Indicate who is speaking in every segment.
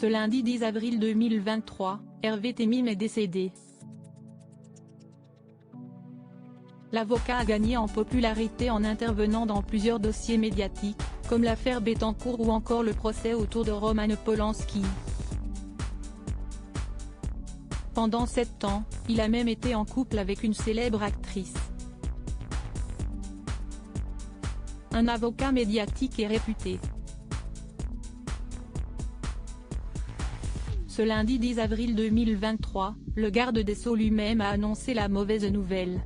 Speaker 1: Ce lundi 10 avril 2023, Hervé Temim est décédé. L'avocat a gagné en popularité en intervenant dans plusieurs dossiers médiatiques, comme l'affaire Bettencourt ou encore le procès autour de Roman Polanski. Pendant 7 ans, il a même été en couple avec une célèbre actrice. Un avocat médiatique et réputé. Ce lundi 10 avril 2023, le garde des Sceaux lui-même a annoncé la mauvaise nouvelle.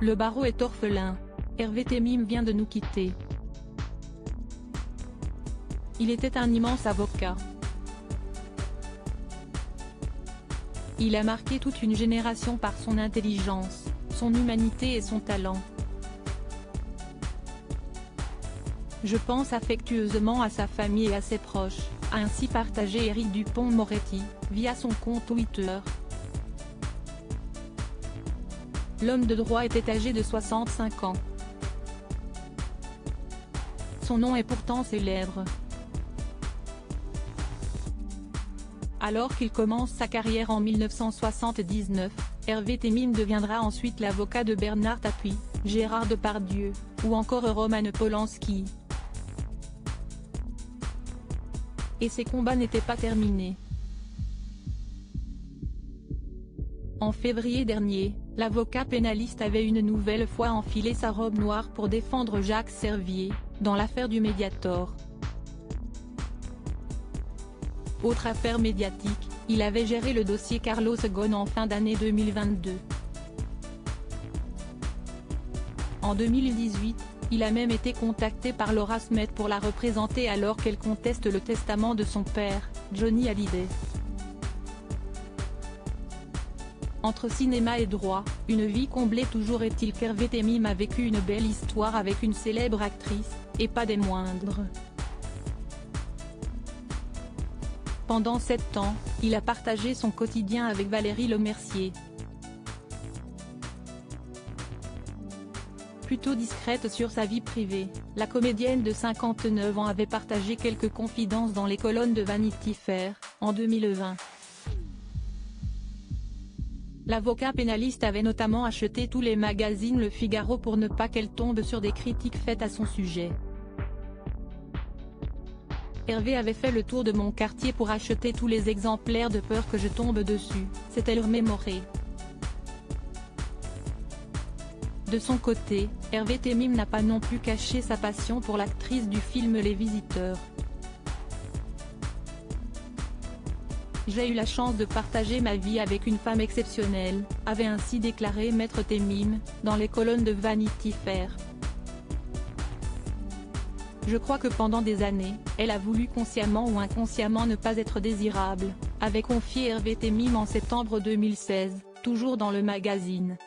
Speaker 1: Le barreau est orphelin. Hervé Temim vient de nous quitter. Il était un immense avocat. Il a marqué toute une génération par son intelligence, son humanité et son talent. Je pense affectueusement à sa famille et à ses proches, a ainsi partagé Éric Dupond-Moretti, via son compte Twitter. L'homme de droit était âgé de 65 ans. Son nom est pourtant célèbre. Alors qu'il commence sa carrière en 1979, Hervé Temim deviendra ensuite l'avocat de Bernard Tapie, Gérard Depardieu, ou encore Roman Polanski. Et ses combats n'étaient pas terminés. En février dernier, l'avocat pénaliste avait une nouvelle fois enfilé sa robe noire pour défendre Jacques Servier, dans l'affaire du Mediator. Autre affaire médiatique, il avait géré le dossier Carlos Ghosn en fin d'année 2022. En 2018, il a même été contacté par Laura Smet pour la représenter alors qu'elle conteste le testament de son père, Johnny Hallyday. Entre cinéma et droit, une vie comblée toujours est-il qu'Hervé Temim a vécu une belle histoire avec une célèbre actrice, et pas des moindres. Pendant 7 ans, il a partagé son quotidien avec Valérie Lemercier. Plutôt discrète sur sa vie privée, la comédienne de 59 ans avait partagé quelques confidences dans les colonnes de Vanity Fair, en 2020. L'avocat pénaliste avait notamment acheté tous les magazines Le Figaro pour ne pas qu'elle tombe sur des critiques faites à son sujet. Hervé avait fait le tour de mon quartier pour acheter tous les exemplaires de peur que je tombe dessus, s'est-elle remémorée. De son côté, Hervé Temim n'a pas non plus caché sa passion pour l'actrice du film Les Visiteurs. J'ai eu la chance de partager ma vie avec une femme exceptionnelle, avait ainsi déclaré Maître Temim, dans les colonnes de Vanity Fair. Je crois que pendant des années, elle a voulu consciemment ou inconsciemment ne pas être désirable, avait confié Hervé Temim en septembre 2016, toujours dans le magazine.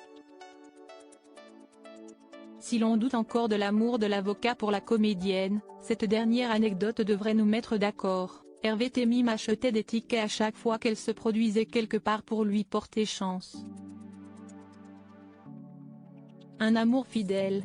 Speaker 1: Si l'on doute encore de l'amour de l'avocat pour la comédienne, cette dernière anecdote devrait nous mettre d'accord. Hervé Temim achetait des tickets à chaque fois qu'elle se produisait quelque part pour lui porter chance. Un amour fidèle.